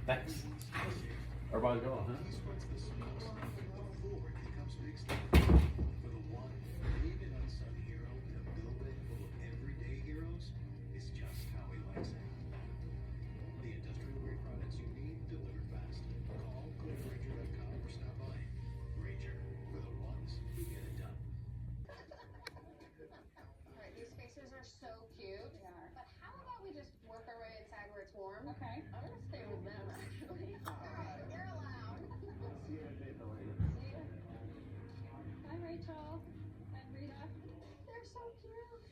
Thanks. Everybody go, huh? So cute. But how about we just work our way inside where it's warm? Okay. I'm gonna stay with them actually. Alright, you're allowed. See you. Hi Rachel and Rita. They're so cute.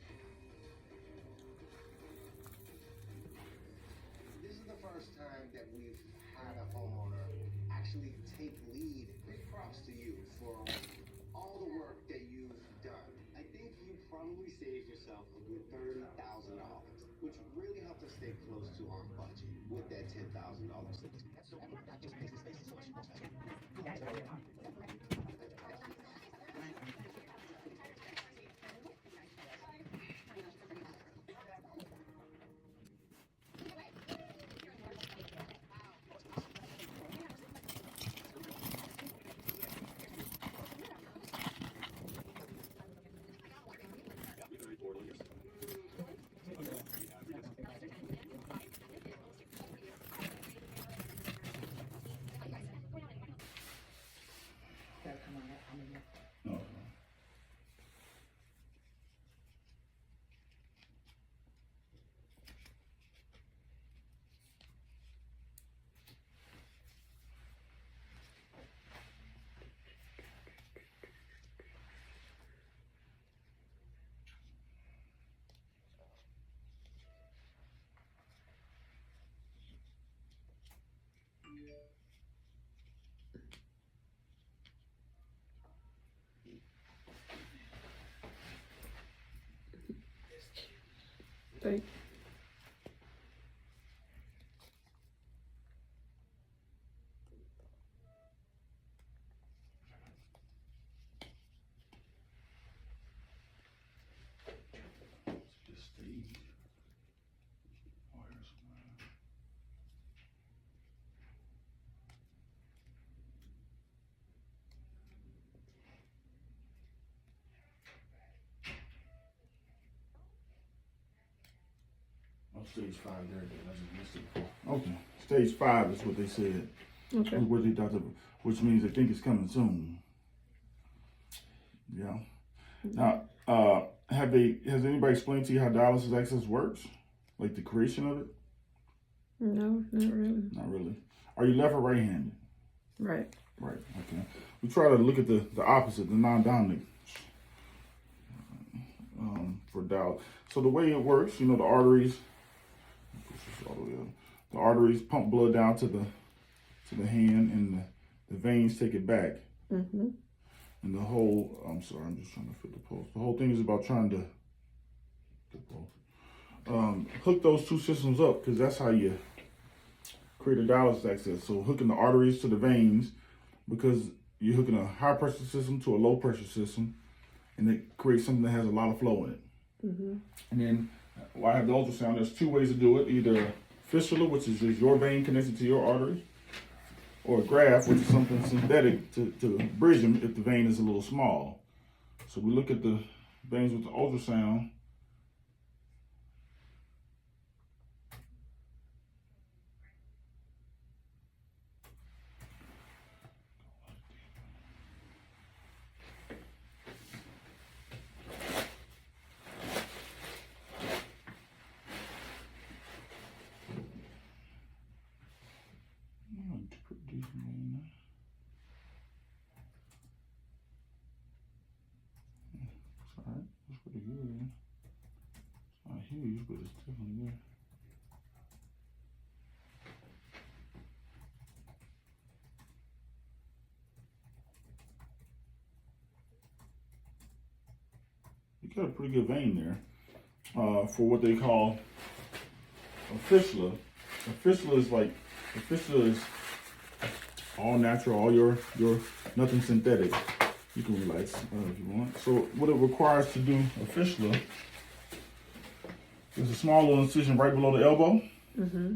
This is the first time that we've had a homeowner actually take lead. Big props to you for all the work that you've done. I think you probably saved yourself a good $30,000, which really helped us stay close to our budget with that $10,000. No. Thank Just Steve. Oh, here's one. Oh, stage 5 there, I just missed it before. Okay, stage 5 is what they said. Okay. What they thought, which means they think it's coming soon. Yeah. Now, has anybody explained to you how dialysis access works? Like the creation of it? No, not really. Not really. Are you left or right-handed? Right. Right, okay. We try to look at the opposite, the non-dominant for dialysis. So the way it works, the arteries, the arteries pump blood down to the hand, and the veins take it back. Mm-hmm. And the whole, I'm sorry, I'm just trying to fit the post. The whole thing is about trying to hook those two systems up, because that's how you create a dialysis access. So hooking the arteries to the veins, because you're hooking a high pressure system to a low pressure system, and it creates something that has a lot of flow in it. Mm-hmm. And then while I have the ultrasound, there's two ways to do it. Either fistula, which is just your vein connected to your artery, or a graft, which is something synthetic to bridge them if the vein is a little small. So we look at the veins with the ultrasound. Alright, that's pretty good. It's not huge, but it's definitely there. You got a pretty good vein there for what they call a fistula. A fistula is all natural, all your nothing synthetic. You can relax if you want. So what it requires to do a fistula is a small little incision right below the elbow. Mm-hmm.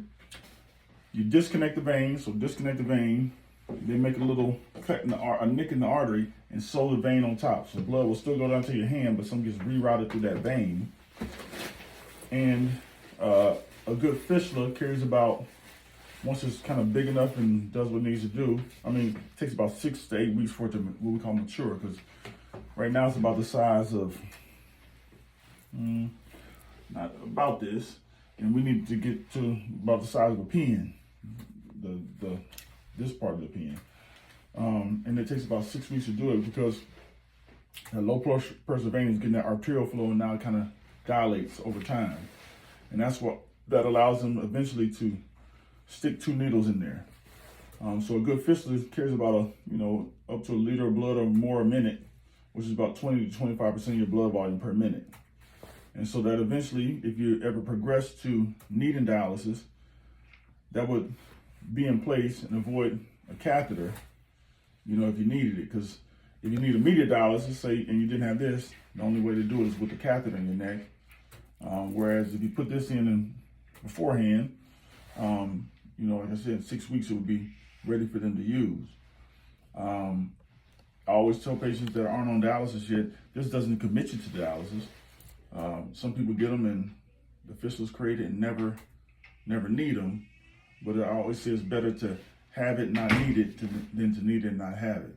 You disconnect the vein. So disconnect the vein. They make a little cut in a nick in the artery and sew the vein on top. So blood will still go down to your hand, but some gets rerouted through that vein. And a good fistula carries about, once it's kind of big enough and does what it needs to do, I mean, it takes about 6 to 8 weeks for it to what we call mature, because right now it's about the size of, not about this, and we need to get to about the size of a pen, this part of the pen. And it takes about 6 weeks to do it because that low pressure vein is getting that arterial flow, and now it kind of dilates over time. And that's what that allows them eventually to stick 2 needles in there. So a good fistula carries about up to a liter of blood or more a minute, which is about 20 to 25% of your blood volume per minute. And so that eventually, if you ever progress to needing dialysis, that would be in place and avoid a catheter, if you needed it. Because if you need immediate dialysis, say, and you didn't have this, the only way to do it is with the catheter in your neck. Whereas if you put this in beforehand, like I said, in 6 weeks it would be ready for them to use. I always tell patients that aren't on dialysis yet, this doesn't commit you to dialysis. Some people get them and the fistula's created and never need them. But I always say it's better to have it, not need it, than to need it and not have it.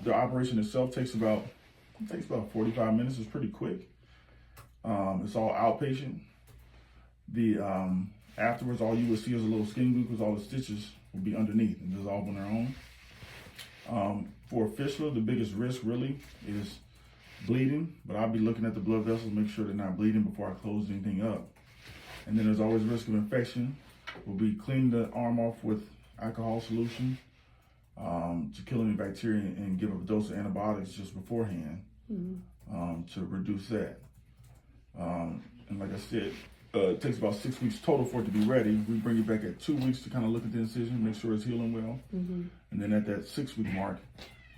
The operation itself takes about 45 minutes. It's pretty quick. It's all outpatient. Afterwards, all you will see is a little skin glue because all the stitches will be underneath and dissolve on their own. For a fistula, the biggest risk really is bleeding, but I'll be looking at the blood vessels, make sure they're not bleeding before I close anything up. And then there's always risk of infection. We'll be cleaning the arm off with alcohol solution to kill any bacteria and give a dose of antibiotics just beforehand to reduce that. And like I said, it takes about 6 weeks total for it to be ready. We bring it back at 2 weeks to kind of look at the incision, make sure it's healing well. And then at that 6 week mark,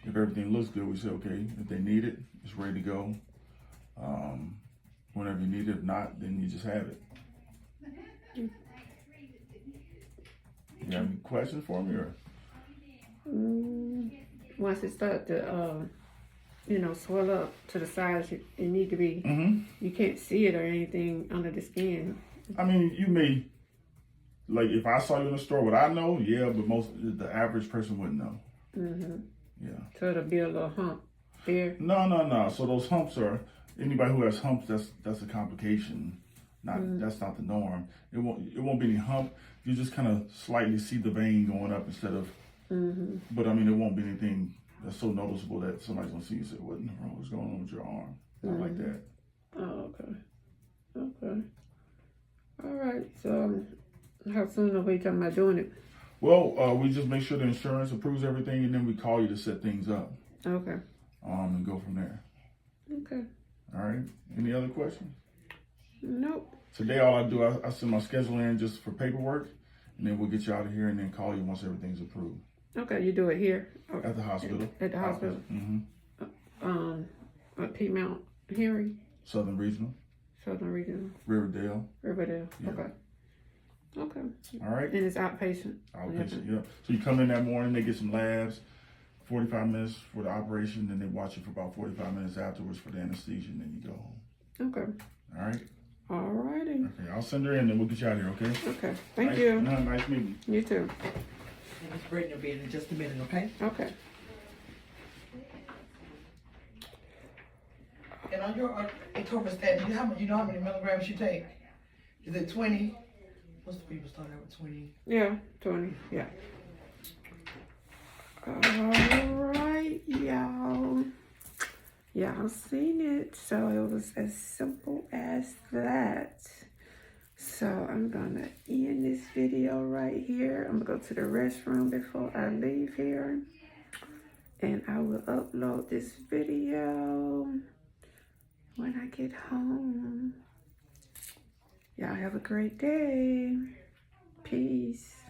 if everything looks good, we say, okay, if they need it, it's ready to go. Whenever you need it, if not, then you just have it. You have any questions for me, or? Once it starts to, swell up to the size it need to be, you can't see it or anything under the skin. I mean, you may, like if I saw you in the store, would I know? Yeah, but the average person wouldn't know. Yeah. So it'll be a little hump there? No. So those humps are, anybody who has humps, that's a complication. That's not the norm. It won't be any hump. You just kind of slightly see the vein going up instead of, but I mean, it won't be anything that's so noticeable that somebody's gonna see you and say, what's going on with your arm? Not like that. Oh, okay. All right, so how soon are we talking about doing it? Well, we just make sure the insurance approves everything, and then we call you to set things up. Okay. And go from there. Okay. All right. Any other questions? Nope. Today, all I do, I send my schedule in just for paperwork, and then we'll get you out of here and then call you once everything's approved. Okay, you do it here? At the hospital. At the hospital? At Piedmont Henry? Southern Regional. Riverdale. Yeah. Okay. All right. And it's outpatient? Outpatient, yeah. So you come in that morning, they get some labs, 45 minutes for the operation, then they watch you for about 45 minutes afterwards for the anesthesia, and then you go home. Okay. All right? All righty. Okay, I'll send her in, and we'll get you out of here, okay? Okay. Thank you. Nice meeting you. You too. Miss Brittany will be in just a minute, okay? Okay. And on your atorvastatin, you know how many milligrams you take? Is it 20? Most of the people start out with 20. Yeah, 20. Yeah. All right, y'all. Y'all seen it. So it was as simple as that. So I'm gonna end this video right here. I'm gonna go to the restroom before I leave here. And I will upload this video when I get home. Y'all have a great day. Peace.